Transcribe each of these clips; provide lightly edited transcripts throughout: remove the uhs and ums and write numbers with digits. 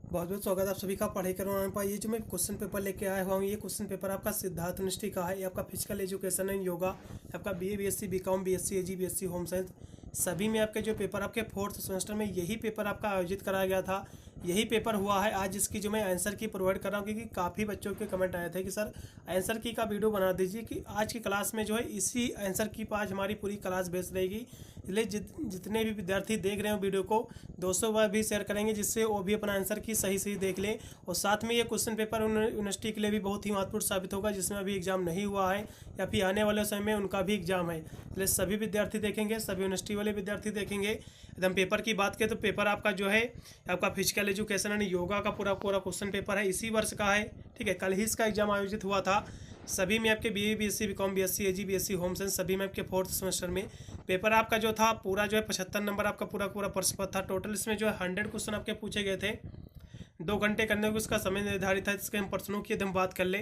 बहुत बहुत स्वागत है आप सभी का पढ़ाई करवाने पर। ये जो मैं क्वेश्चन पेपर लेके आया हुआ हूँ, ये क्वेश्चन पेपर आपका सिद्धार्थ यूनिवर्सिटी का है। ये आपका फिजिकल एजुकेशन एंड योगा, आपका बीए बीएससी बीकॉम बीएससी एजी बीएससी होम साइंस सभी में आपके जो पेपर आपके फोर्थ सेमेस्टर में यही पेपर आपका आयोजित कराया गया था। यही पेपर हुआ है। आज इसकी जो मैं आंसर की प्रोवाइड कर रहा हूँ, क्योंकि काफ़ी बच्चों के कमेंट आए थे कि सर आंसर की का वीडियो बना दीजिए, कि आज की क्लास में जो है इसी आंसर की पर आज हमारी पूरी क्लास बेस रहेगी। इसलिए जितने भी विद्यार्थी देख रहे हो वीडियो को 200 बार भी शेयर करेंगे, जिससे वो भी अपना आंसर की सही सही देख ले। और साथ में ये क्वेश्चन पेपर यूनिवर्सिटी के लिए भी बहुत ही महत्वपूर्ण साबित होगा, जिसमें अभी एग्जाम नहीं हुआ है या फिर आने वाले समय में उनका भी एग्जाम है। इसलिए सभी विद्यार्थी देखेंगे, सभी यूनिवर्सिटी वाले विद्यार्थी देखेंगे। एकदम पेपर की बात करें तो पेपर आपका जो है आपका फिजिकल एजुकेशन एंड योगा का पूरा पूरा क्वेश्चन पेपर है, इसी वर्ष का है। ठीक है, कल ही इसका एग्जाम आयोजित हुआ था। सभी में आपके बीए बीएससी बीकॉम बीएससी एजी बीएससी होम साइंस सभी में आपके फोर्थ सेमेस्टर में पेपर आपका जो था पूरा जो है 75 नंबर आपका पूरा पूरा प्रश्न पत्र था। टोटल इसमें जो है 100 क्वेश्चन आपके पूछे गए थे। 2 घंटे करने को इसका समय निर्धारित है। इसके हम प्रश्नों की यदि हम बात कर ले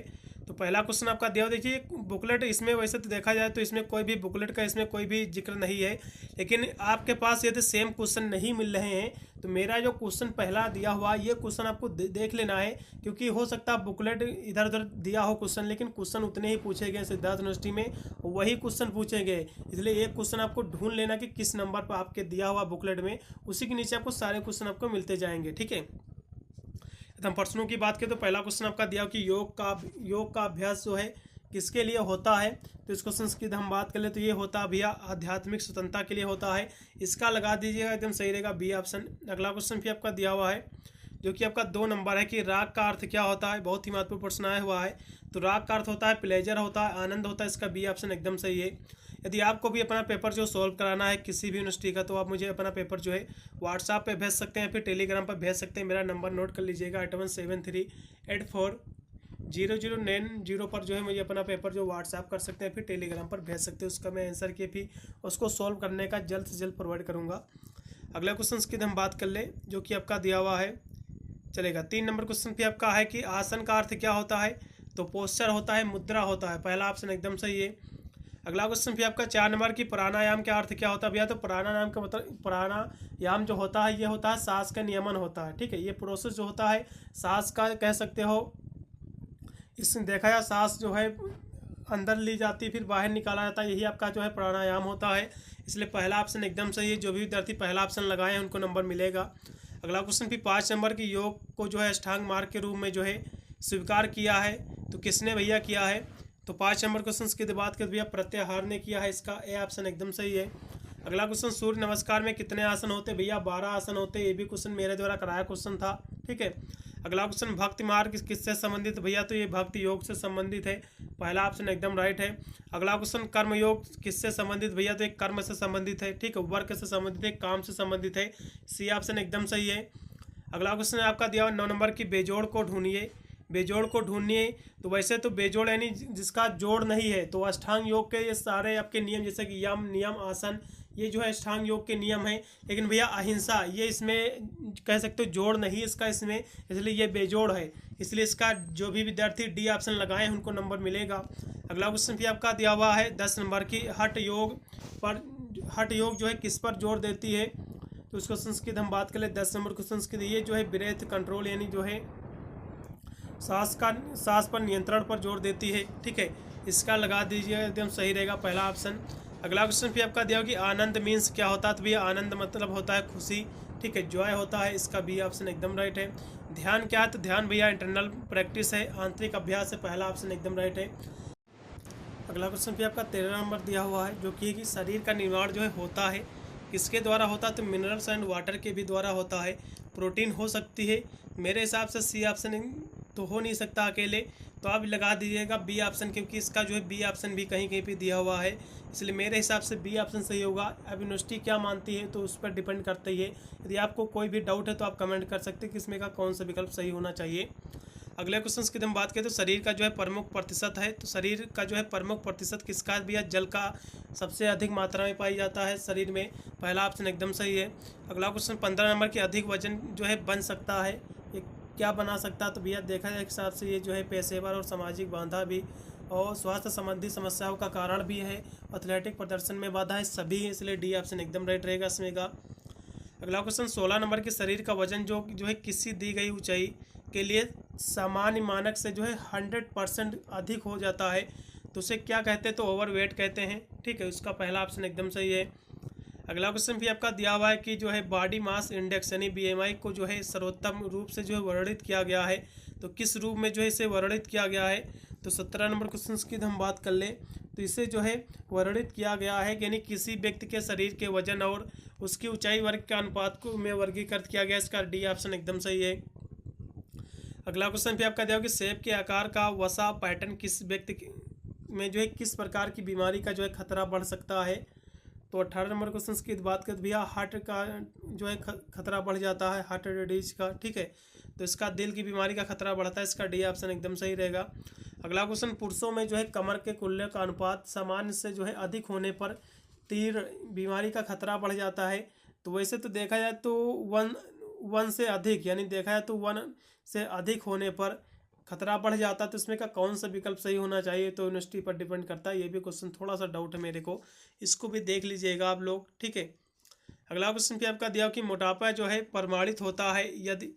तो पहला क्वेश्चन आपका दिया, देखिए बुकलेट इसमें वैसे तो देखा जाए तो इसमें कोई भी बुकलेट का इसमें कोई भी जिक्र नहीं है, लेकिन आपके पास यदि सेम क्वेश्चन नहीं मिल रहे हैं तो मेरा जो क्वेश्चन पहला दिया हुआ ये क्वेश्चन आपको देख लेना है, क्योंकि हो सकता है बुकलेट इधर उधर दिया हो क्वेश्चन, लेकिन क्वेश्चन उतने ही पूछे गए सिद्धार्थ यूनिवर्सिटी में, वही क्वेश्चन पूछे गए। इसलिए एक क्वेश्चन आपको ढूंढ लेना कि किस नंबर पर आपके दिया हुआ बुकलेट में, उसी के नीचे आपको सारे क्वेश्चन आपको मिलते जाएंगे। ठीक है, हम प्रश्नों की बात करें तो पहला क्वेश्चन आपका दिया कि योग का अभ्यास जो है किसके लिए होता है। तो इस क्वेश्चन की हम बात कर ले तो ये होता है भैया आध्यात्मिक स्वतंत्रता के लिए होता है। इसका लगा दीजिएगा, एकदम सही रहेगा बी ऑप्शन। अगला क्वेश्चन भी आपका दिया हुआ है जो कि आपका 2 नंबर है कि राग का अर्थ क्या होता है। बहुत ही महत्वपूर्ण प्रश्न आया हुआ है। तो राग का अर्थ होता है प्लेजर होता है, आनंद होता है। इसका बी ऑप्शन एकदम सही है। यदि आपको भी अपना पेपर जो सॉल्व कराना है किसी भी यूनिवर्सिटी का, तो आप मुझे अपना पेपर जो है व्हाट्सएप पे भेज सकते हैं, फिर टेलीग्राम पर भेज सकते हैं। मेरा नंबर नोट कर लीजिएगा 8173840090 पर जो है मुझे अपना पेपर जो व्हाट्सएप कर सकते हैं, फिर टेलीग्राम पर भेज सकते हैं। उसका मैं आंसर की भी उसको सॉल्व करने का जल्द से जल्द प्रोवाइड करूँगा। अगला क्वेश्चन की हम बात कर ले जो कि आपका दिया हुआ है, चलेगा 3 नंबर क्वेश्चन पे आपका है कि आसन का अर्थ क्या होता है। तो पोस्चर होता है, मुद्रा होता है। पहला ऑप्शन एकदम सही है। अगला क्वेश्चन फिर आपका 4 नंबर की प्राणायाम का अर्थ क्या होता है भैया। तो प्राणायाम का मतलब प्राणायाम जो होता है ये होता है सांस का नियमन होता है। ठीक है, ये प्रोसेस जो होता है सांस का कह सकते हो। इसमें देखा जाए सांस जो है अंदर ली जाती है फिर बाहर निकाला जाता है, यही आपका जो है प्राणायाम होता है। इसलिए पहला ऑप्शन एकदम सही है। जो भी विद्यार्थी पहला ऑप्शन लगाए हैं उनको नंबर मिलेगा। अगला क्वेश्चन फिर 5 नंबर की योग को जो है अष्टांग मार्ग के रूप में जो है स्वीकार किया है। तो किसने भैया किया है। तो 5 नंबर क्वेश्चन की बात करें भैया प्रत्याहार ने किया है। इसका ए ऑप्शन एकदम सही है। अगला क्वेश्चन सूर्य नमस्कार में कितने आसन होते हैं भैया। 12 आसन होते हैं। ये भी क्वेश्चन मेरे द्वारा कराया क्वेश्चन था। ठीक है, अगला क्वेश्चन भक्ति मार्ग किससे संबंधित भैया। तो ये भक्ति योग से संबंधित है। पहला ऑप्शन एकदम राइट है। अगला क्वेश्चन कर्म योग किससे संबंधित भैया। तो एक कर्म से संबंधित है। ठीक है, वर्क से संबंधित है, काम से संबंधित है। सी ऑप्शन एकदम सही है। अगला क्वेश्चन आपका दिया हुआ 9 नंबर की बेजोड़ को ढूंढिए। बेजोड़ को ढूंढिए तो वैसे तो बेजोड़ यानी जिसका जोड़ नहीं है, तो अष्टांग योग के ये सारे आपके नियम जैसे कि यम नियम आसन ये जो है अष्टांग योग के नियम है। लेकिन भैया अहिंसा ये इसमें कह सकते हो जोड़ नहीं इसका इसमें, इसलिए ये बेजोड़ है। इसलिए इसका जो भी विद्यार्थी डी ऑप्शन लगाए हैं उनको नंबर मिलेगा। अगला क्वेश्चन भी आपका दिया हुआ है 10 नंबर की हठ योग पर। हठ योग जो है किस पर जोर देती है। तो उस क्वेश्चन की हम बात करें 10 नंबर क्वेश्चन की, ये जो है ब्रेथ कंट्रोल यानी जो है सांस पर नियंत्रण पर जोर देती है। ठीक है, इसका लगा दीजिए एकदम सही रहेगा पहला ऑप्शन। अगला क्वेश्चन भी आपका दिया कि आनंद मीन्स क्या होता है। तो भैया आनंद मतलब होता है खुशी। ठीक है, जॉय होता है। इसका बी ऑप्शन एकदम राइट है। ध्यान क्या है। तो ध्यान भैया इंटरनल प्रैक्टिस है, आंतरिक अभ्यास है। पहला ऑप्शन एकदम राइट है। अगला क्वेश्चन भी आपका 13 नंबर दिया हुआ है जो कि शरीर का निर्माण जो है होता है किसके द्वारा होता है। तो मिनरल्स एंड वाटर के भी द्वारा होता है। प्रोटीन हो सकती है मेरे हिसाब से सी ऑप्शन तो हो नहीं सकता अकेले, तो आप लगा दीजिएगा बी ऑप्शन, क्योंकि इसका जो है बी ऑप्शन भी कहीं कहीं पे दिया हुआ है, इसलिए मेरे हिसाब से बी ऑप्शन सही होगा। अब यूनिवर्सिटी क्या मानती है तो उस पर डिपेंड करता ही है। यदि आपको कोई भी डाउट है तो आप कमेंट कर सकते हैं कि इसमें का कौन सा विकल्प सही होना चाहिए। अगले क्वेश्चन की हम बात करें तो शरीर का जो है प्रमुख प्रतिशत है। तो शरीर का जो है प्रमुख प्रतिशत किसका भी है। जल का सबसे अधिक मात्रा में पाई जाता है शरीर में। पहला ऑप्शन एकदम सही है। अगला क्वेश्चन 15 नंबर की अधिक वजन जो है बन सकता है, ये क्या बना सकता है। तो भैया देखा जाए हिसाब से ये जो है पेशेवर और सामाजिक बाधा भी और स्वास्थ्य संबंधी समस्याओं का कारण भी है। एथलेटिक प्रदर्शन में बाधा है सभी, इसलिए डी ऑप्शन एकदम राइट रहेगा इसमें का। अगला क्वेश्चन 16 नंबर के शरीर का वजन जो है किसी दी गई ऊंचाई के लिए सामान्य मानक से जो है 100% अधिक हो जाता है तो उसे क्या कहते हैं, तो ओवरवेट कहते हैं। ठीक है, उसका पहला ऑप्शन एकदम सही है। अगला क्वेश्चन भी आपका दिया हुआ है कि जो है बॉडी मास इंडेक्स यानी बीएमआई को जो है सर्वोत्तम रूप से जो है वर्णित किया गया है, तो किस रूप में जो है इसे वर्णित किया गया है, तो 17 नंबर क्वेश्चन की हम बात कर ले तो इसे जो है वर्णित किया गया है यानी किसी व्यक्ति के शरीर के वजन और उसकी ऊंचाई वर्ग के अनुपात को में वर्गीकृत किया गया। इसका डी ऑप्शन एकदम सही है। अगला क्वेश्चन भी आपका दिया कि सेब के आकार का वसा पैटर्न किस व्यक्ति में जो है किस प्रकार की बीमारी का जो है खतरा बढ़ सकता है, तो 18 नंबर क्वेश्चन की बात करते भैया हार्ट का जो है खतरा बढ़ जाता है, हार्ट डिजीज का। ठीक है, तो इसका दिल की बीमारी का खतरा बढ़ता है। इसका डी ऑप्शन एकदम सही रहेगा। अगला क्वेश्चन पुरुषों में जो है कमर के कुल्ले का अनुपात सामान्य से जो है अधिक होने पर तीर बीमारी का खतरा बढ़ जाता है, तो वैसे तो देखा जाए तो वन से अधिक यानी देखा जाए तो 1 से अधिक होने पर खतरा बढ़ जाता है, तो इसमें का कौन सा विकल्प सही होना चाहिए, तो यूनिवर्सिटी पर डिपेंड करता है। ये भी क्वेश्चन थोड़ा सा डाउट है मेरे को, इसको भी देख लीजिएगा आप लोग। ठीक है, अगला क्वेश्चन भी आपका दिया कि मोटापा जो है प्रमाणित होता है यदि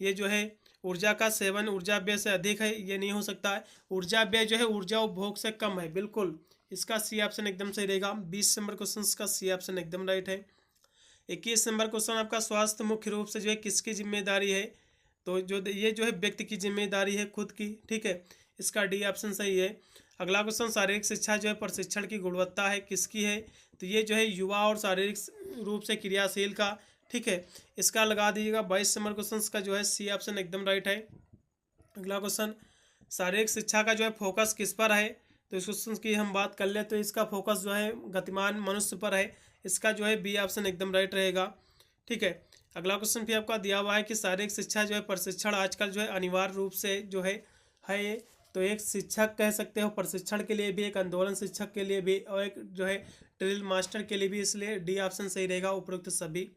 ये जो है ऊर्जा का सेवन ऊर्जा व्यय से अधिक है, ये नहीं हो सकता है। ऊर्जा व्यय जो है ऊर्जा उपभोग से कम है, बिल्कुल इसका सी ऑप्शन एकदम सही रहेगा। 20 नंबर क्वेश्चन का सी ऑप्शन एकदम राइट है। 21 नंबर क्वेश्चन आपका स्वास्थ्य मुख्य रूप से जो है किसकी जिम्मेदारी है, तो ये जो है व्यक्ति की जिम्मेदारी है खुद की। ठीक है, इसका डी ऑप्शन सही है। अगला क्वेश्चन शारीरिक शिक्षा जो है प्रशिक्षण की गुणवत्ता है किसकी है, तो ये जो है युवा और शारीरिक रूप से क्रियाशील का। ठीक है, इसका लगा दीजिएगा। 22 नंबर क्वेश्चन का जो है सी ऑप्शन एकदम राइट है। अगला क्वेश्चन शारीरिक शिक्षा का जो है फोकस किस पर है, तो इस क्वेश्चन की हम बात कर ले तो इसका फोकस जो है गतिमान मनुष्य पर है, इसका जो है बी ऑप्शन एकदम राइट रहेगा। ठीक है, अगला क्वेश्चन भी आपका दिया हुआ है कि शारीरिक शिक्षा जो है प्रशिक्षण आजकल जो है अनिवार्य रूप से जो है ये तो एक शिक्षक कह सकते हो प्रशिक्षण के लिए भी, एक आंदोलन शिक्षक के लिए भी और एक जो है ड्रिल मास्टर के लिए भी, इसलिए डी ऑप्शन सही रहेगा उपरोक्त सभी।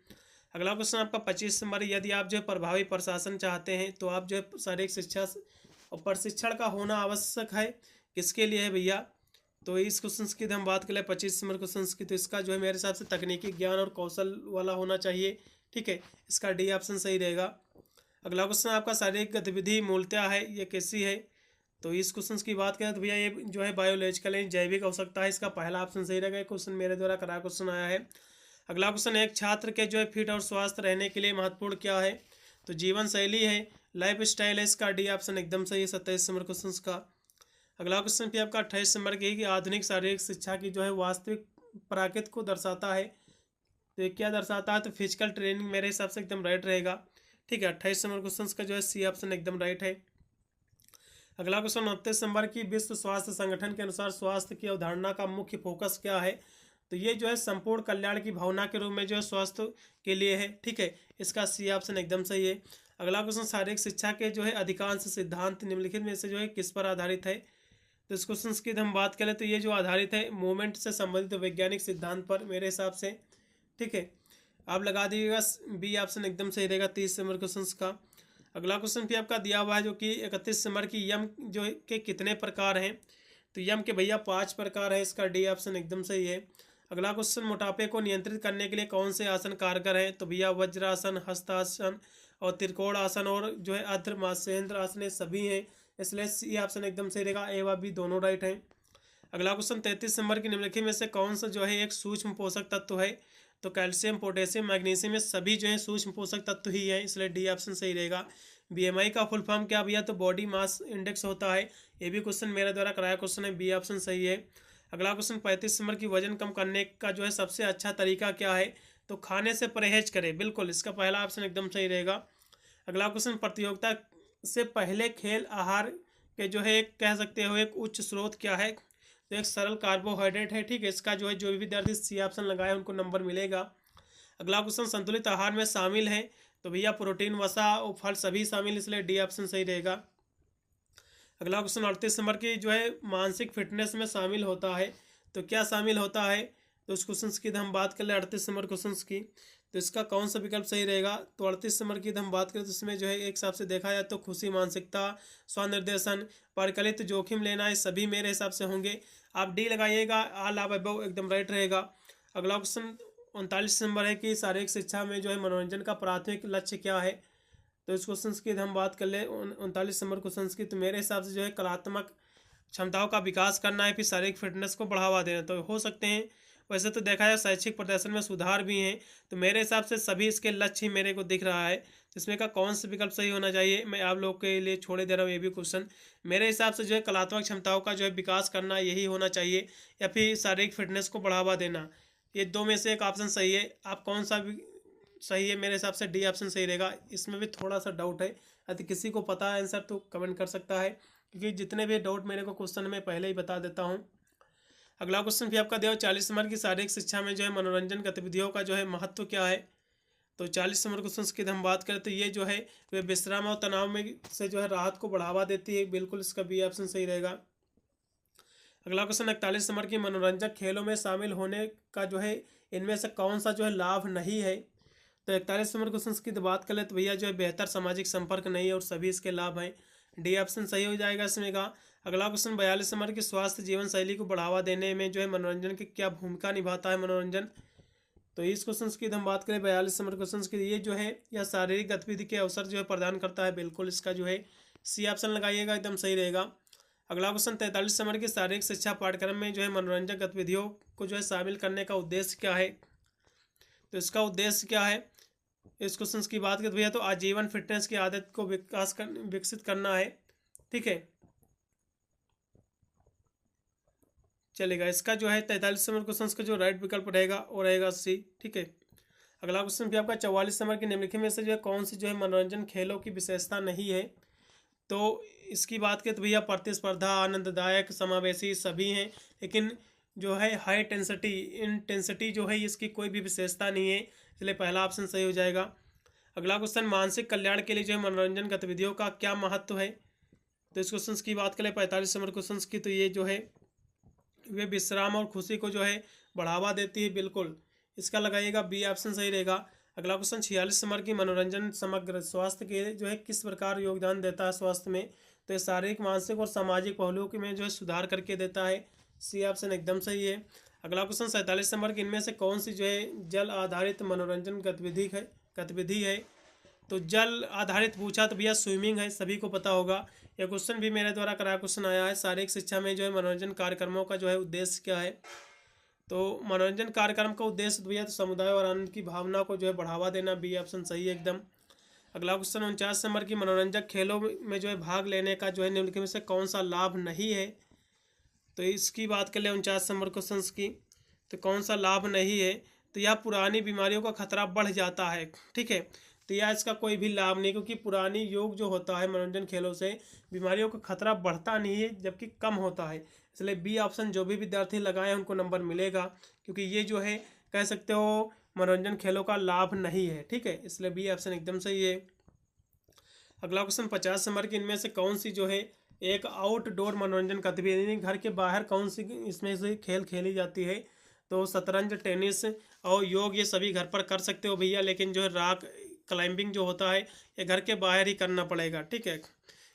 अगला क्वेश्चन आपका 25 नंबर, यदि आप जो है प्रभावी प्रशासन चाहते हैं तो आप जो है शारीरिक शिक्षा और प्रशिक्षण का होना आवश्यक है, किसके लिए है भैया, तो इस क्वेश्चन की हम बात करें 25 नंबर क्वेश्चन की, तो इसका जो है मेरे हिसाब से तकनीकी ज्ञान और कौशल वाला होना चाहिए। ठीक है, इसका डी ऑप्शन सही रहेगा। अगला क्वेश्चन आपका शारीरिक गतिविधि मूलतः है ये कैसी है, तो इस क्वेश्चन की बात करें तो भैया ये जो है बायोलॉजिकल जैविक हो सकता है, इसका पहला ऑप्शन सही रहेगा। क्वेश्चन मेरे द्वारा करा क्वेश्चन आया है। अगला क्वेश्चन एक छात्र के जो है फिट और स्वस्थ रहने के लिए महत्वपूर्ण क्या है, तो जीवन शैली है, लाइफ स्टाइल है, इसका डी ऑप्शन एकदम सही है 27 नंबर क्वेश्चन का। अगला क्वेश्चन भी आपका 28 नंबर की है कि आधुनिक शारीरिक शिक्षा की जो है वास्तविक प्रकृति को दर्शाता है, तो ये क्या दर्शाता है, तो फिजिकल ट्रेनिंग मेरे हिसाब से एकदम राइट रहेगा। ठीक है, 28 नंबर क्वेश्चन का जो है सी ऑप्शन एकदम राइट है। अगला क्वेश्चन 29 नंबर की विश्व स्वास्थ्य संगठन के अनुसार स्वास्थ्य की अवधारणा का मुख्य फोकस क्या है, तो ये जो है संपूर्ण कल्याण की भावना के रूप में जो है स्वास्थ्य के लिए है। ठीक है, इसका सी ऑप्शन एकदम सही है। अगला क्वेश्चन शारीरिक शिक्षा के जो है अधिकांश सिद्धांत निम्नलिखित में से जो है किस पर आधारित है, तो इस क्वेश्चन की हम बात करें तो ये जो आधारित है मूवमेंट से संबंधित वैज्ञानिक सिद्धांत पर मेरे हिसाब से। ठीक है, आप लगा दीजिएगा बी ऑप्शन एकदम सही रहेगा 30 नंबर क्वेश्चन का। अगला क्वेश्चन भी आपका दिया हुआ है जो कि 31 नंबर की यम जो है के कितने प्रकार हैं, तो यम के भैया 5 प्रकार है, इसका डी ऑप्शन एकदम सही है। अगला क्वेश्चन मोटापे को नियंत्रित करने के लिए कौन से आसन कारगर हैं, तो भैया वज्रासन, हस्तासन और त्रिकोण आसन और जो है अर्ध मात्स्येंद्र आसन सभी हैं, इसलिए सी ऑप्शन एकदम सही रहेगा। ए व बी दोनों राइट हैं। अगला क्वेश्चन 33 नंबर की निम्नलिखित में से कौन सा जो है एक सूक्ष्म पोषक तत्व है, तो कैल्शियम, पोटेशियम, मैग्नीशियम में सभी जो है सूक्ष्म पोषक तत्व ही है, इसलिए डी ऑप्शन सही रहेगा। बीएमआई का फुल फॉर्म क्या भैया, तो बॉडी मास इंडेक्स होता है, ये भी क्वेश्चन मेरे द्वारा कराया क्वेश्चन है, बी ऑप्शन सही है। अगला क्वेश्चन 35 नंबर की वजन कम करने का जो है सबसे अच्छा तरीका क्या है, तो खाने से परहेज करें, बिल्कुल इसका पहला ऑप्शन एकदम सही रहेगा। अगला क्वेश्चन प्रतियोगिता से पहले खेल आहार के जो है एक कह सकते हो एक उच्च स्रोत क्या है, तो एक सरल कार्बोहाइड्रेट है। ठीक है, इसका जो है जो भी विद्यार्थी सी ऑप्शन लगाए उनको नंबर मिलेगा। अगला क्वेश्चन संतुलित आहार में शामिल है, तो भैया प्रोटीन, वसा और फल सभी शामिल, इसलिए डी ऑप्शन सही रहेगा। अगला क्वेश्चन 38 नंबर की जो है मानसिक फिटनेस में शामिल होता है, तो क्या शामिल होता है, तो उस क्वेश्चन की हम बात कर ले 38 नंबर क्वेश्चन की, तो इसका कौन सा विकल्प सही रहेगा, तो 38 नंबर की हम बात करें तो इसमें जो है एक हिसाब से देखा जाए तो खुशी, मानसिकता, स्वनिर्देशन, परिकलित जोखिम लेना, ये सभी मेरे हिसाब से होंगे। आप डी लगाइएगा, ऑल ऑफ अबव एकदम राइट रहेगा। अगला क्वेश्चन 39 नंबर है कि शारीरिक शिक्षा में जो है मनोरंजन का प्राथमिक लक्ष्य क्या है। तो इस क्वेश्चन की हम बात कर ले 39 नंबर क्वेश्चन की, तो मेरे हिसाब से जो है कलात्मक क्षमताओं का विकास करना है, फिर शारीरिक फिटनेस को बढ़ावा देना। तो हो सकते हैं, वैसे तो देखा जाए शैक्षिक प्रदर्शन में सुधार भी हैं, तो मेरे हिसाब से सभी इसके लक्ष्य ही मेरे को दिख रहा है। इसमें का कौन सा विकल्प सही होना चाहिए, मैं आप लोग के लिए छोड़े दे रहा हूँ ये भी क्वेश्चन। मेरे हिसाब से जो है कलात्मक क्षमताओं का जो है विकास करना यही होना चाहिए, या फिर शारीरिक फिटनेस को बढ़ावा देना। ये दो में से एक ऑप्शन सही है। आप कौन सा भी सही है, मेरे हिसाब से डी ऑप्शन सही रहेगा। इसमें भी थोड़ा सा डाउट है, यदि किसी को पता है आंसर तो कमेंट कर सकता है, क्योंकि जितने भी डाउट मेरे को क्वेश्चन में पहले ही बता देता हूँ। अगला क्वेश्चन भी आपका दिया 40 नंबर की शारीरिक शिक्षा में जो है मनोरंजन गतिविधियों का जो है महत्व क्या है। तो 40 नंबर क्वेश्चन की हम बात करें तो ये जो है वे विश्राम और तनाव में से जो है राहत को बढ़ावा देती है, बिल्कुल इसका बी ऑप्शन सही रहेगा। अगला क्वेश्चन 41 नंबर की मनोरंजक खेलों में शामिल होने का जो है इनमें से कौन सा जो है लाभ नहीं है। तो 41 नंबर क्वेश्चन की बात करें तो भैया जो है बेहतर सामाजिक संपर्क नहीं है और सभी इसके लाभ हैं, डी ऑप्शन सही हो जाएगा इसमें का। अगला क्वेश्चन 42 नंबर की स्वास्थ्य जीवन शैली को बढ़ावा देने में जो है मनोरंजन की क्या भूमिका निभाता है मनोरंजन। तो इस क्वेश्चन की हम बात करें 42 नंबर क्वेश्चन की, ये जो है या शारीरिक गतिविधि के अवसर जो है प्रदान करता है, बिल्कुल इसका जो है सी ऑप्शन लगाइएगा, एकदम सही रहेगा। अगला क्वेश्चन 43 नंबर की शारीरिक शिक्षा पाठ्यक्रम में जो है मनोरंजक गतिविधियों को जो है शामिल करने का उद्देश्य क्या है। तो इसका उद्देश्य क्या है इस क्वेश्चन की बात करें भैया, तो आजीवन फिटनेस की आदत को विकसित करना है, ठीक है, चलेगा। इसका जो है 43 नंबर क्वेश्चन का जो राइट विकल्प रहेगा वो रहेगा सी, ठीक है। अगला क्वेश्चन भी आपका 44 नंबर की निम्नलिखित में से जो है कौन सी जो है मनोरंजन खेलों की विशेषता नहीं है। तो इसकी बात करें तो भैया प्रतिस्पर्धा, आनंददायक, समावेशी सभी हैं, लेकिन जो है हाई इंटेंसिटी जो है इसकी कोई भी विशेषता नहीं है, इसलिए पहला ऑप्शन सही हो जाएगा। अगला क्वेश्चन मानसिक कल्याण के लिए जो है मनोरंजन गतिविधियों का क्या महत्व है। तो इस क्वेश्चन की बात करें 45 नंबर क्वेश्चन की, तो ये जो है वे विश्राम और खुशी को जो है बढ़ावा देती है, बिल्कुल इसका लगाइएगा बी ऑप्शन सही रहेगा। अगला क्वेश्चन 46 नंबर की मनोरंजन समग्र स्वास्थ्य के जो है किस प्रकार योगदान देता है स्वास्थ्य में। तो ये शारीरिक, मानसिक और सामाजिक पहलुओं के में जो है सुधार करके देता है, सी ऑप्शन एकदम सही है। अगला क्वेश्चन 47 नंबर की इनमें से कौन सी जो है जल आधारित मनोरंजन गतिविधि है। तो जल आधारित पूछा तो भैया स्विमिंग है, सभी को पता होगा। यह क्वेश्चन भी मेरे द्वारा कराया क्वेश्चन आया है, शारीरिक शिक्षा में जो है मनोरंजन कार्यक्रमों का जो है उद्देश्य क्या है। तो मनोरंजन कार्यक्रम का उद्देश्य भैया तो समुदाय और आनंद की भावना को जो है बढ़ावा देना, बी ऑप्शन सही है एकदम। अगला क्वेश्चन 49 नंबर की मनोरंजक खेलों में जो है भाग लेने का जो है निम्नलिखित में से कौन सा लाभ नहीं है। तो इसकी बात कर ले 49 नंबर क्वेश्चन की, तो कौन सा लाभ नहीं है। तो यह पुरानी बीमारियों का खतरा बढ़ जाता है, ठीक है, तो यह इसका कोई भी लाभ नहीं, क्योंकि पुरानी योग जो होता है मनोरंजन खेलों से बीमारियों का खतरा बढ़ता नहीं है जबकि कम होता है, इसलिए बी ऑप्शन जो भी विद्यार्थी लगाए हैं उनको नंबर मिलेगा, क्योंकि ये जो है कह सकते हो मनोरंजन खेलों का लाभ नहीं है, ठीक है, इसलिए बी ऑप्शन एकदम सही है। अगला क्वेश्चन 50 नंबर की इनमें से कौन सी जो है एक आउटडोर मनोरंजन गतिविधि, घर के बाहर कौन सी इसमें से खेल खेली जाती है। तो शतरंज, टेनिस और योग ये सभी घर पर कर सकते हो भैया, लेकिन जो है रॉक क्लाइंबिंग जो होता है ये घर के बाहर ही करना पड़ेगा, ठीक है,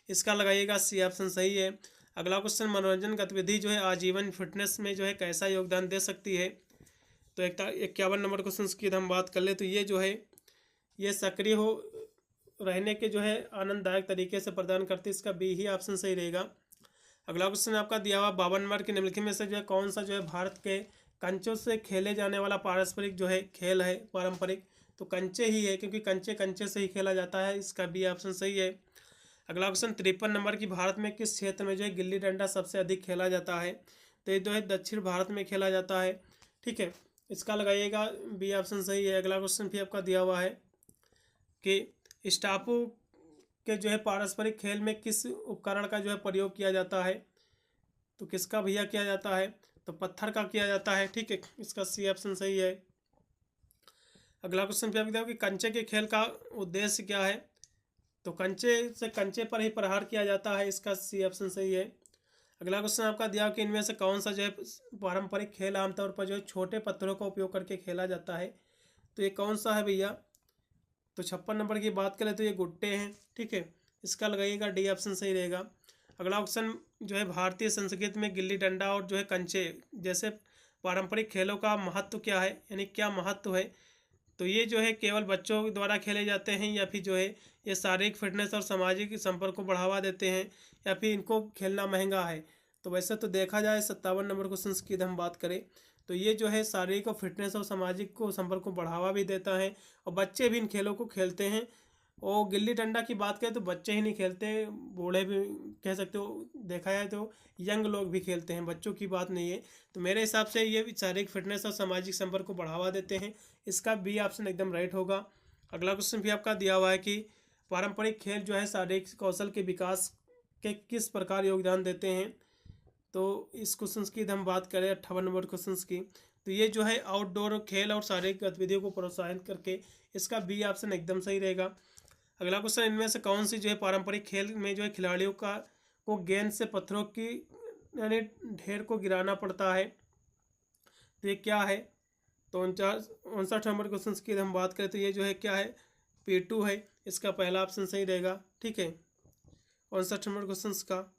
इसका लगाइएगा सी ऑप्शन सही है। अगला क्वेश्चन मनोरंजन गतिविधि जो है आजीवन फिटनेस में जो है कैसा योगदान दे सकती है। तो 51 नंबर क्वेश्चन की हम बात कर ले तो ये जो है ये सक्रिय हो रहने के जो है आनंददायक तरीके से प्रदान करती है, इसका बी ही ऑप्शन सही रहेगा। अगला क्वेश्चन आपका दिया हुआ 52 नंबर के निम्नलिखित में से जो है कौन सा जो है भारत के कंचों से खेले जाने वाला पारस्परिक जो है खेल है पारंपरिक। तो कंचे ही है, क्योंकि कंचे से ही खेला जाता है, इसका बी ऑप्शन सही है। अगला क्वेश्चन 53 नंबर की भारत में किस क्षेत्र में जो है गिल्ली डंडा सबसे अधिक खेला जाता है। तो ये जो है दक्षिण भारत में खेला जाता है, ठीक है, इसका लगाइएगा बी ऑप्शन सही है। अगला क्वेश्चन भी आपका दिया हुआ है कि स्टापू के जो है पारस्परिक खेल में किस उपकरण का जो है प्रयोग किया जाता है। तो किसका भैया किया जाता है, तो पत्थर का किया जाता है, ठीक है, इसका सी ऑप्शन सही है। अगला क्वेश्चन भी आपको कि कंचे के खेल का उद्देश्य क्या है। तो कंचे पर ही प्रहार किया जाता है, इसका सी ऑप्शन सही है। अगला क्वेश्चन आपका दिया कि इनमें से कौन सा जो है पारंपरिक खेल आमतौर पर जो है छोटे पत्थरों का उपयोग करके खेला जाता है। तो ये कौन सा है भैया। तो 56 नंबर की बात करें तो ये गुट्टे हैं, ठीक है, इसका लगाइएगा डी ऑप्शन सही रहेगा। अगला क्वेश्चन जो है भारतीय संस्कृति में गिल्ली डंडा और जो है कंचे जैसे पारंपरिक खेलों का महत्व क्या है, यानी क्या महत्व है। तो ये जो है केवल बच्चों द्वारा खेले जाते हैं, या फिर जो है ये शारीरिक फिटनेस और सामाजिक संपर्क को बढ़ावा देते हैं, या फिर इनको खेलना महंगा है। तो वैसे तो देखा जाए 57 नंबर क्वेश्चन की हम बात करें तो ये जो है शारीरिक और फिटनेस और सामाजिक को संपर्क को बढ़ावा भी देता है, और बच्चे भी इन खेलों को खेलते हैं। और गिल्ली डंडा की बात करें तो बच्चे ही नहीं खेलते, बूढ़े भी कह सकते हो, देखा जाए तो यंग लोग भी खेलते हैं, बच्चों की बात नहीं है। तो मेरे हिसाब से ये शारीरिक फिटनेस और सामाजिक संपर्क को बढ़ावा देते हैं, इसका बी ऑप्शन एकदम राइट होगा। अगला क्वेश्चन भी आपका दिया हुआ है कि पारंपरिक खेल जो है शारीरिक कौशल के विकास के किस प्रकार योगदान देते हैं। तो इस क्वेश्चन की हम बात करें 58 नंबर क्वेश्चन की, तो ये जो है आउटडोर खेल और शारीरिक गतिविधियों को प्रोत्साहित करके, इसका बी ऑप्शन एकदम सही रहेगा। अगला क्वेश्चन, इनमें से कौन सी जो है पारंपरिक खेल में जो है खिलाड़ियों को गेंद से पत्थरों की यानी ढेर को गिराना पड़ता है, तो ये क्या है। तो 59 नंबर क्वेश्चन की हम बात करें तो ये जो है क्या है, P2 है, इसका पहला ऑप्शन सही रहेगा। ठीक है, 59 नंबर क्वेश्चन का।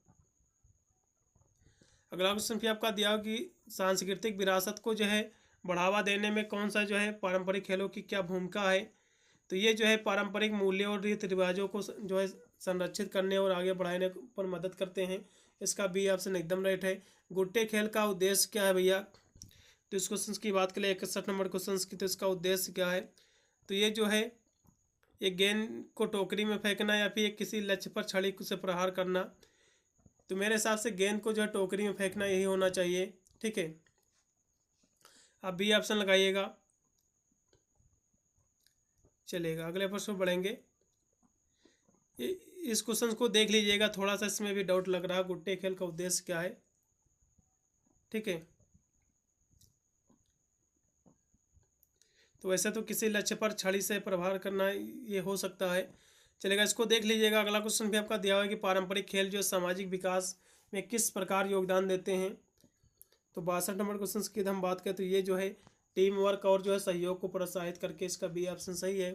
अगला क्वेश्चन भी आपका दिया कि सांस्कृतिक विरासत को जो है बढ़ावा देने में कौन सा जो है पारंपरिक खेलों की क्या भूमिका है। तो ये जो है पारंपरिक मूल्यों और रीति रिवाजों को जो है संरक्षित करने और आगे बढ़ाने पर मदद करते हैं, इसका बी ऑप्शन एकदम राइट है। गुट्टे खेल का उद्देश्य क्या है भैया, तो इस क्वेश्चन की बात करें 61 नंबर क्वेश्चन की, तो इसका उद्देश्य क्या है। तो ये जो है ये गेंद को टोकरी में फेंकना या फिर किसी लक्ष्य पर छड़ी से प्रहार करना। तो मेरे हिसाब से गेंद को जो है टोकरी में फेंकना यही होना चाहिए। ठीक है, आप बी ऑप्शन लगाइएगा, चलेगा। अगले प्रश्न बढ़ेंगे, इस क्वेश्चन को देख लीजिएगा, थोड़ा सा इसमें भी डाउट लग रहा है, गुट्टे खेल का उद्देश्य क्या है। ठीक है, तो वैसे तो किसी लक्ष्य पर छड़ी से प्रहार करना ये हो सकता है, चलेगा, इसको देख लीजिएगा। अगला क्वेश्चन भी आपका दिया हुआ है कि पारंपरिक खेल जो सामाजिक विकास में किस प्रकार योगदान देते हैं। तो 62 नंबर क्वेश्चन की हम बात करें तो ये जो है टीम वर्क और जो है सहयोग को प्रोत्साहित करके, इसका बी ऑप्शन सही है।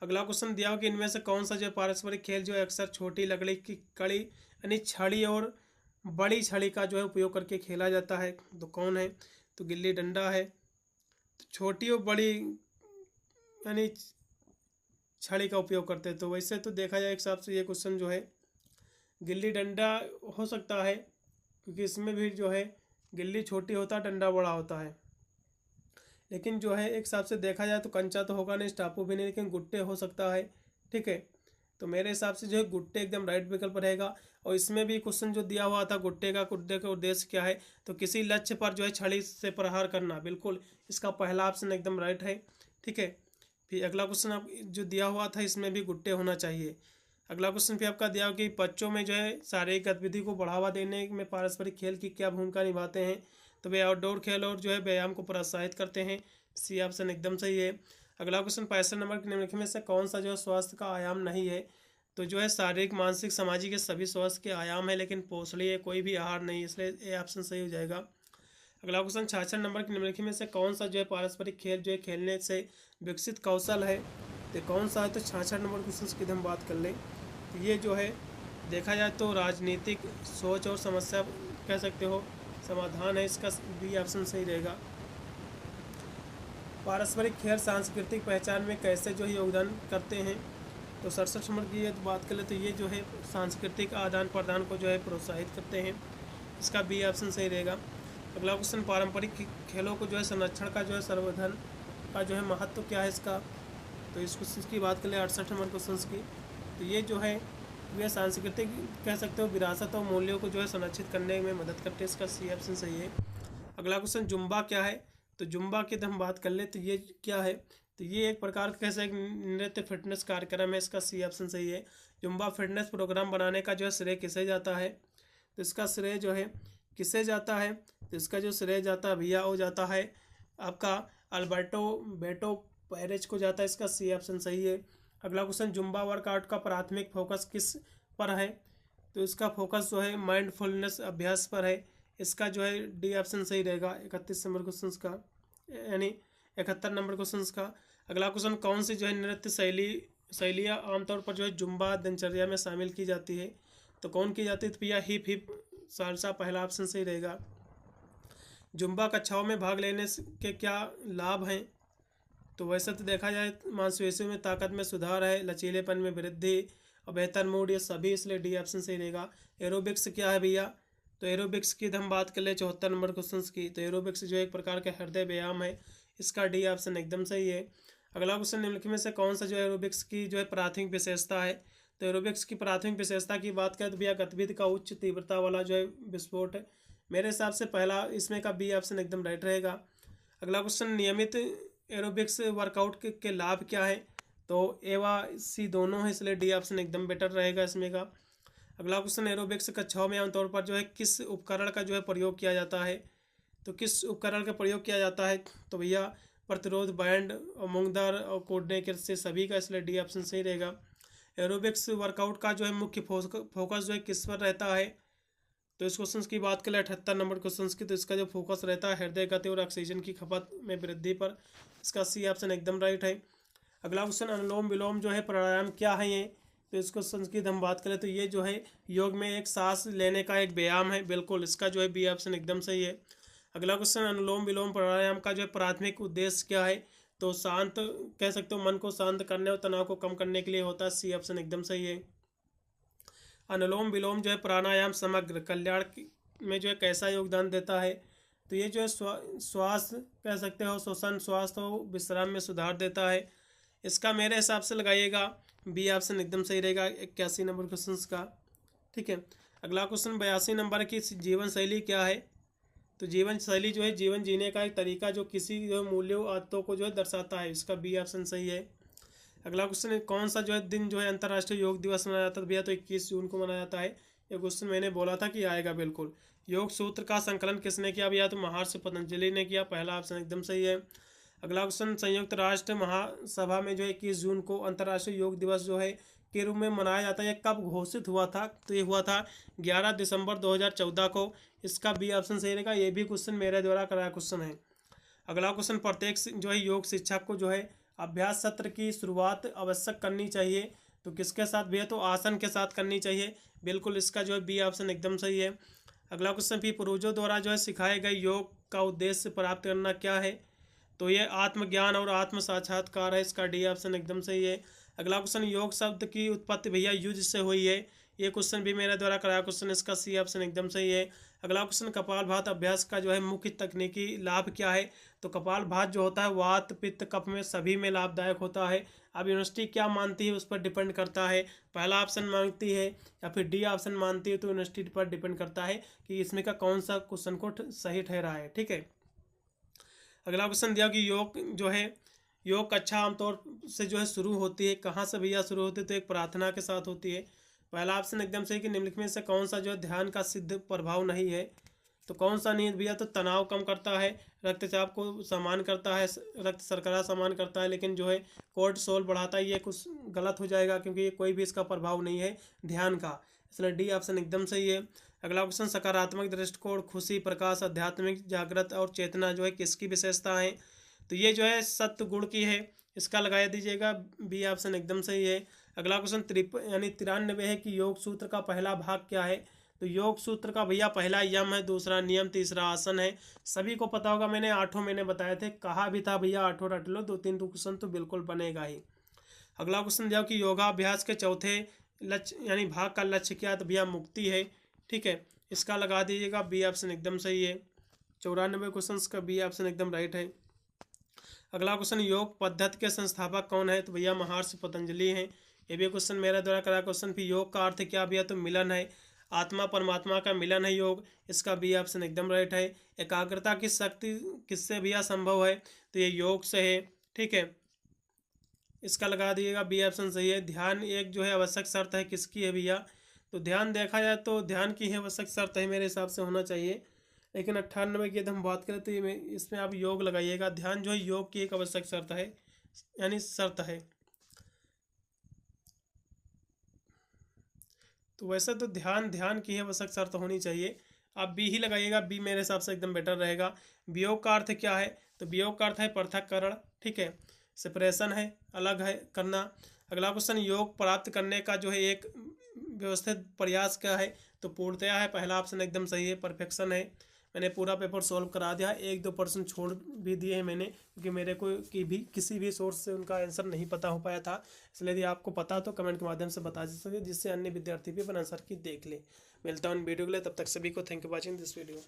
अगला क्वेश्चन दिया हुआ कि इनमें से कौन सा जो है पारस्परिक खेल जो है अक्सर छोटी लकड़ी की कड़ी यानी छड़ी और बड़ी छड़ी का जो है उपयोग करके खेला जाता है, तो कौन है। तो गिल्ली डंडा है। तो छोटी और बड़ी यानी छड़ी का उपयोग करते हैं, तो वैसे तो देखा जाए एक हिसाब से ये क्वेश्चन जो है गिल्ली डंडा हो सकता है, क्योंकि इसमें भी जो है गिल्ली छोटी होता है, डंडा बड़ा होता है। लेकिन जो है एक हिसाब से देखा जाए तो कंचा तो होगा नहीं, स्टापू भी नहीं, लेकिन गुट्टे हो सकता है। ठीक है, तो मेरे हिसाब से जो है गुट्टे एकदम राइट विकल्प रहेगा। और इसमें भी क्वेश्चन जो दिया हुआ था गुट्टे का उद्देश्य क्या है, तो किसी लक्ष्य पर जो है छड़ी से प्रहार करना, बिल्कुल इसका पहला ऑप्शन एकदम राइट है। ठीक है, फिर अगला क्वेश्चन आप जो दिया हुआ था इसमें भी गुट्टे होना चाहिए। अगला क्वेश्चन भी आपका दिया कि बच्चों में जो है शारीरिक गतिविधि को बढ़ावा देने में पारस्परिक खेल की क्या भूमिका निभाते हैं। तो वे आउटडोर खेल और जो है व्यायाम को प्रोत्साहित करते हैं, सी ऑप्शन एकदम सही है। अगला क्वेश्चन 65 नंबर के निम्नलिखित में से कौन सा जो है स्वास्थ्य का आयाम नहीं है। तो जो है शारीरिक मानसिक सामाजिक के सभी स्वास्थ्य के आयाम है, लेकिन पोषणीय कोई भी आहार नहीं, इसलिए ये ऑप्शन सही हो जाएगा। अगला क्वेश्चन 66 नंबर के निम्नलिखित में से कौन सा जो है पारस्परिक खेल जो है खेलने से विकसित कौशल है, तो कौन सा है। तो 66 नंबर क्वेश्चन की हम बात कर लें तो ये जो है देखा जाए तो राजनीतिक सोच और समस्या कह सकते हो समाधान है, इसका बी ऑप्शन सही रहेगा। पारस्परिक खेल सांस्कृतिक पहचान में कैसे जो है योगदान करते हैं। तो 67 नंबर की ये बात करें तो ये जो है सांस्कृतिक आदान प्रदान को जो है प्रोत्साहित करते हैं, इसका बी ऑप्शन सही रहेगा। अगला क्वेश्चन पारंपरिक खेलों को जो है संरक्षण का जो है संवर्धन का जो है महत्व क्या है इसका। तो इस क्वेश्चन की बात करें 68 नंबर क्वेश्चन की, तो ये जो है वे सांस्कृतिक कह सकते हो विरासत और मूल्यों को जो है संरक्षित करने में मदद करते हैं, इसका सी ऑप्शन सही है। अगला क्वेश्चन जुम्बा क्या है। तो जुम्बा की हम बात कर ले तो ये क्या है, तो ये एक प्रकार का कैसा एक नृत्य फिटनेस कार्यक्रम है, इसका सी ऑप्शन सही है। जुम्बा फिटनेस प्रोग्राम बनाने का जो है श्रेय किसे जाता है, तो इसका श्रेय जो है किसे जाता है, तो इसका जो श्रेय जाता है भैया वो जाता है आपका अल्बर्टो बेटो पेरेज को जाता है, इसका सी ऑप्शन सही है। अगला क्वेश्चन जुम्बा वर्कआउट का प्राथमिक फोकस किस पर है, तो इसका फोकस जो है माइंडफुलनेस अभ्यास पर है, इसका जो है डी ऑप्शन सही रहेगा 31 नंबर क्वेश्चन का, यानी 71 नंबर क्वेश्चन का। अगला क्वेश्चन कौन सी जो है नृत्य शैलियाँ आमतौर पर जो है जुम्बा दिनचर्या में शामिल की जाती है, तो कौन की जाती है, तो भैया हिप हिप सालसा, पहला ऑप्शन सही रहेगा। जुम्बा कक्षाओं में भाग लेने के क्या लाभ हैं? तो वैसे तो देखा जाए मांसपेशियों में ताकत में सुधार है, लचीलेपन में वृद्धि और बेहतर मूड, ये सभी, इसलिए डी ऑप्शन सही रहेगा। एरोबिक्स क्या है भैया? तो एरोबिक्स की हम बात कर ले 74 नंबर क्वेश्चन की। तो एरोबिक्स जो एक प्रकार का हृदय व्यायाम है, इसका डी ऑप्शन एकदम सही है। अगला क्वेश्चन, निम्नलिखित में से कौन सा जो है एरोबिक्स की जो है प्राथमिक विशेषता है? तो एरोबिक्स की प्राथमिक विशेषता की बात करें तो भैया गतिविधि का उच्च तीव्रता वाला जो है विस्फोट है। मेरे हिसाब से पहला इसमें का बी ऑप्शन एकदम राइट रहेगा। अगला क्वेश्चन, नियमित एरोबिक्स वर्कआउट के लाभ क्या है? तो ए व सी दोनों है, इसलिए डी ऑप्शन एकदम बेटर रहेगा इसमें का। अगला क्वेश्चन, एरोबिक्स कक्षाओं में आमतौर पर जो है किस उपकरण का जो है प्रयोग किया जाता है? तो किस उपकरण का प्रयोग किया जाता है? तो भैया प्रतिरोध बैंड और मूंगदार और कूदने के से सभी का, इसलिए डी ऑप्शन सही रहेगा। एरोबिक्स वर्कआउट का जो है मुख्य फोकस जो है किस पर रहता है? तो इस क्वेश्चन की बात करें 78 नंबर क्वेश्चन की, तो इसका जो फोकस रहता है हृदय गति और ऑक्सीजन की खपत में वृद्धि पर, इसका सी ऑप्शन एकदम राइट है। अगला क्वेश्चन, अनुलोम विलोम जो है प्राणायाम क्या है ये? तो इस क्वेश्चन की हम बात करें तो ये जो है योग में एक सांस लेने का एक व्यायाम है, बिल्कुल, इसका जो है बी ऑप्शन एकदम सही है। अगला क्वेश्चन, अनुलोम विलोम प्राणायाम का जो है प्राथमिक उद्देश्य क्या है? तो शांत कह सकते हो, मन को शांत करने और तनाव को कम करने के लिए होता है, सी ऑप्शन एकदम सही है। अनुलोम विलोम जो है प्राणायाम समग्र कल्याण में जो है कैसा योगदान देता है? तो ये जो है श्वास कह सकते हो, श्वसन, स्वास्थ्य और विश्राम में सुधार देता है। इसका मेरे हिसाब से लगाइएगा बी ऑप्शन एकदम सही रहेगा 81 नंबर क्वेश्चन का। ठीक है। अगला क्वेश्चन 82 नंबर की, जीवन शैली क्या है? तो जीवन शैली जो है जीवन जीने का एक तरीका जो किसी जो मूल्यों आदतों को जो है दर्शाता है, इसका बी ऑप्शन सही है। अगला क्वेश्चन, कौन सा जो है दिन जो है अंतर्राष्ट्रीय योग दिवस मनाया जाता है भैया? तो 21 जून को मनाया जाता है। ये क्वेश्चन मैंने बोला था कि आएगा बिल्कुल। योग सूत्र का संकलन किसने किया भैया? तो महर्षि पतंजलि ने किया, पहला ऑप्शन एकदम सही है। अगला क्वेश्चन, संयुक्त राष्ट्र महासभा में जो 21 जून को अंतर्राष्ट्रीय योग दिवस जो है के रूप में मनाया जाता है, यह कब घोषित हुआ था? तो ये हुआ था 11 दिसंबर 2014 को, इसका बी ऑप्शन सही रहेगा। ये भी क्वेश्चन मेरे द्वारा कराया क्वेश्चन है। अगला क्वेश्चन, प्रत्येक जो है योग शिक्षक को जो है अभ्यास सत्र की शुरुआत आवश्यक करनी चाहिए, तो किसके साथ भी है? तो आसन के साथ करनी चाहिए, बिल्कुल, इसका जो है बी ऑप्शन एकदम सही है। अगला क्वेश्चन, भी पूर्वजों द्वारा जो है सिखाए गए योग का उद्देश्य प्राप्त करना क्या है? तो ये आत्मज्ञान और आत्म साक्षात्कार है, इसका डी ऑप्शन एकदम सही है। अगला क्वेश्चन, योग शब्द की उत्पत्ति भैया युज से हुई है, ये क्वेश्चन भी मेरे द्वारा कराया क्वेश्चन, इसका सी ऑप्शन एकदम सही है। अगला क्वेश्चन, कपालभाति अभ्यास का जो है मुख्य तकनीकी लाभ क्या है? तो कपालभाति जो होता है वात पित्त कफ में सभी में लाभदायक होता है। अब यूनिवर्सिटी क्या मानती है उस पर डिपेंड करता है, पहला ऑप्शन मांगती है या फिर डी ऑप्शन मानती है, तो यूनिवर्सिटी पर डिपेंड करता है कि इसमें का कौन सा क्वेश्चन को सही ठहरा है। ठीक है। अगला क्वेश्चन दिया कि योग जो है योग कक्षा आमतौर से जो है शुरू होती है, कहाँ से भैया शुरू होती है? तो एक प्रार्थना के साथ होती है, पहला ऑप्शन एकदम सही कि निम्नलिखित में से कौन सा जो है ध्यान का सिद्ध प्रभाव नहीं है? तो कौन सा नहीं है भैया? तो तनाव कम करता है, रक्तचाप को समान करता है, रक्त शर्करा समान करता है, लेकिन जो है कोर्टिसोल बढ़ाता है, ये कुछ गलत हो जाएगा क्योंकि ये कोई भी इसका प्रभाव नहीं है ध्यान का, इसलिए डी ऑप्शन एकदम सही है। अगला क्वेश्चन, सकारात्मक दृष्टिकोण, खुशी, प्रकाश, आध्यात्मिक जागृत और चेतना जो है किसकी विशेषता है? तो ये जो है सत्य गुण की है, इसका लगा दीजिएगा, बी ऑप्शन एकदम सही है। अगला क्वेश्चन 93 है कि योग सूत्र का पहला भाग क्या है? तो योग सूत्र का भैया पहला यम है, दूसरा नियम, तीसरा आसन है, सभी को पता होगा, मैंने 8 मैंने बताए थे, कहा भी था भैया 8 रट लो, 2-3 क्वेश्चन तो बिल्कुल बनेगा ही। अगला क्वेश्चन दिया कि योगाभ्यास के चौथे लक्ष्य यानी भाग का लक्ष्य क्या है? तो भैया मुक्ति है। ठीक है, इसका लगा दीजिएगा, बी ऑप्शन एकदम सही है। 94 क्वेश्चन का बी ऑप्शन एकदम राइट है। अगला क्वेश्चन, योग पद्धति के संस्थापक कौन है? तो भैया महर्षि पतंजलि हैं, ये भी क्वेश्चन मेरे द्वारा करा क्वेश्चन। फिर योग का अर्थ क्या भैया? तो मिलन है, आत्मा परमात्मा का मिलन है योग, इसका बी ऑप्शन एकदम राइट है। एकाग्रता की शक्ति किससे भैया संभव है? तो ये योग से है। ठीक है, इसका लगा दीजिएगा, बी ऑप्शन सही है। ध्यान एक जो है आवश्यक शर्त है, किसकी है भैया? तो ध्यान देखा जाए तो ध्यान की है आवश्यक शर्त है, मेरे हिसाब से होना चाहिए, लेकिन 98 की यदि हम बात करें तो ये इसमें आप योग लगाइएगा, ध्यान जो है योग की एक आवश्यक शर्त है, यानी शर्त है। तो वैसे तो ध्यान की है आवश्यक शर्त होनी चाहिए, आप बी ही लगाइएगा, बी मेरे हिसाब से एकदम बेटर रहेगा। वियोग का अर्थ क्या है? तो वियोग का अर्थ है पृथक्करण। ठीक है, सेपरेशन है, अलग है करना। अगला क्वेश्चन, योग प्राप्त करने का जो है एक व्यवस्थित प्रयास क्या है? तो पूर्णतया है, पहला ऑप्शन एकदम सही है, परफेक्शन है। मैंने पूरा पेपर सॉल्व करा दिया, 1-2% छोड़ भी दिए हैं मैंने, क्योंकि मेरे को किसी भी सोर्स से उनका आंसर नहीं पता हो पाया था। इसलिए यदि आपको पता तो कमेंट के माध्यम से बता सके, जिससे अन्य विद्यार्थी भी अपना आंसर की देख ले। मिलता हूँ वीडियो के लिए, तब तक सभी को thank you watching this video.